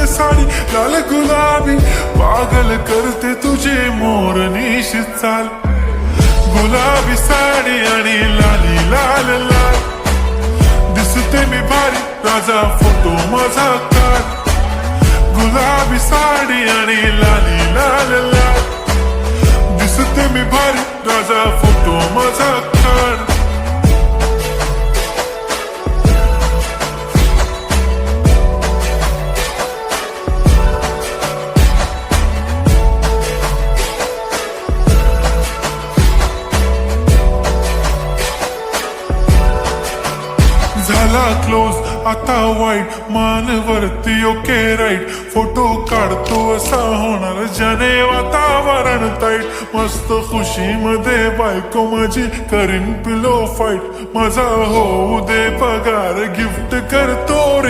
साडी लाल गुलाबी, पागल करते तुझे मोरनीशी चाल. गुलाबी साडी आणि लाली लाल लाल, दिसते मी भारी राजा फोटो माझा काढ. गुलाबी साडी आणि लाली लाल लाल, दिसते मी भारी राजा फोटो माझा काढ. झाला क्लोज आता वाईट, मान वरती ओके राईट. फोटो काढतो असा होणार ज्याने वातावरण ताईट. मस्त खुशी मध्ये बायको माझी करीन पिलो फाईट. माझा होऊ दे पगार गिफ्ट करतो रे